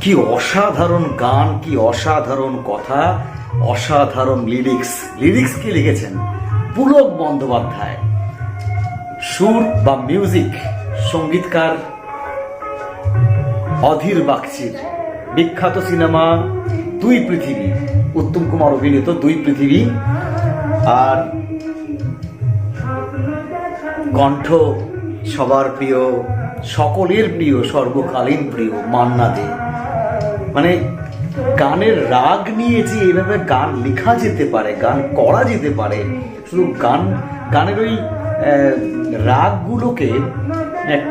কি অসাধারণ গান, কি অসাধারণ কথা, অসাধারণ লিরিক্স। লিরিক্স কি লিখেছেন পুলক বন্দ্যোপাধ্যায়, সুর বা মিউজিক সঙ্গীতকার অধীর বাগচির। বিখ্যাত সিনেমা দুই পৃথিবী, উত্তম কুমার অভিনীত দুই পৃথিবী, আর কণ্ঠ সবার প্রিয়, সকলের প্রিয়, সর্বকালীন প্রিয় মান্না দে। মানে গানের রাগ নিয়ে যে এইভাবে গান লেখা যেতে পারে, গান করা যেতে পারে, শুধু গানের ওই রাগগুলোকে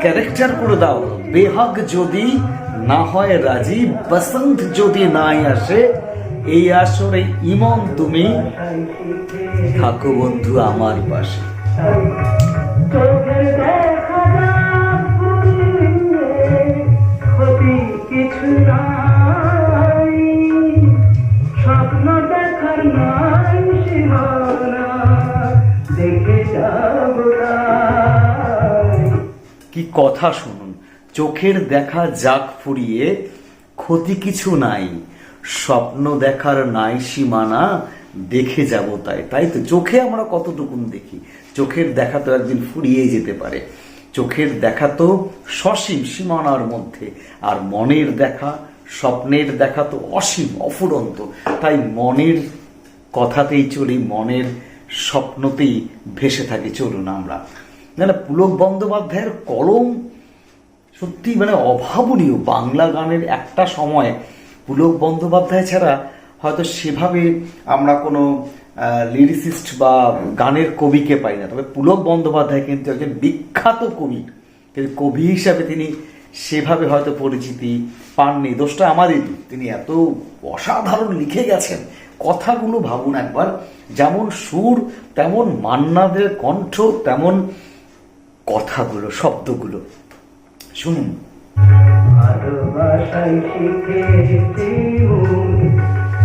ক্যারেক্টার করে দাও। বেহাগ যদি না হয় রাজি, বসন্ত যদি নাই আসে, এই আসরে ইমন তুমি থাকো বন্ধু আমার পাশে। কিছু নাই, স্বপ্ন দেখার নাই সীমানা, দেখে যাব। কি কথা শুনুন, চোখের দেখা যাক ফুরিয়ে, ক্ষতি কিছু নাই, স্বপ্ন দেখার নাই সীমানা, দেখে যাব তাই। তাই তো চোখে আমরা কতটুকুন দেখি, চোখের দেখা তো একদিন ফুরিয়ে যেতে পারে। চোখের দেখা তো সসীম সীমানার মধ্যে, আর মনের দেখা, স্বপ্নের দেখা তো অসীম অফুরন্ত। তাই মনের কথাতেই চলি, মনের স্বপ্নতেই ভেসে থাকি। চলুন আমরা, না পুলক বন্দ্যোপাধ্যায়ের কলম সত্যি মানে অভাবনীয়। বাংলা গানের একটা সময় পুলক বন্দ্যোপাধ্যায় ছাড়া হয়তো সেভাবে আমরা কোনো লিরিসিস্ট বা গানের কবিকে পাই না। তবে পুলক বন্দ্যোপাধ্যায় কিন্তু একজন বিখ্যাত কবি, কিন্তু কবি হিসাবে তিনি সেভাবে হয়তো পরিচিতি পাননি। দোষটা আমাদেরই। তিনি এত অসাধারণ লিখে গেছেন, কথাগুলো ভাবুন একবার, যেমন সুর তেমন মান্নাদের কণ্ঠ, তেমন কথাগুলো, শব্দগুলো শুনুন। ভালোবাসায় শিখেছি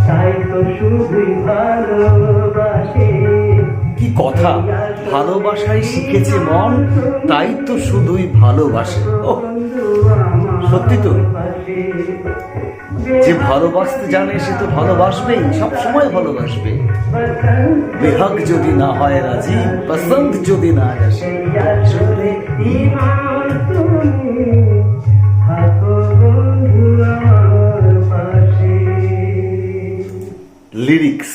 তাই তো শুধুই ভালোবাসে। কি কথা, ভালোবাসায় শিখেছে মন, তাই তো শুধুই ভালোবাসে। সত্যি তো, যে ভালোবাসতে জানে সে তো ভালোবাসবেই, সবসময় ভালোবাসবে। বেহাগ যদি না হয় রাজি, বসন্ত যদি না আসে। লিরিক্স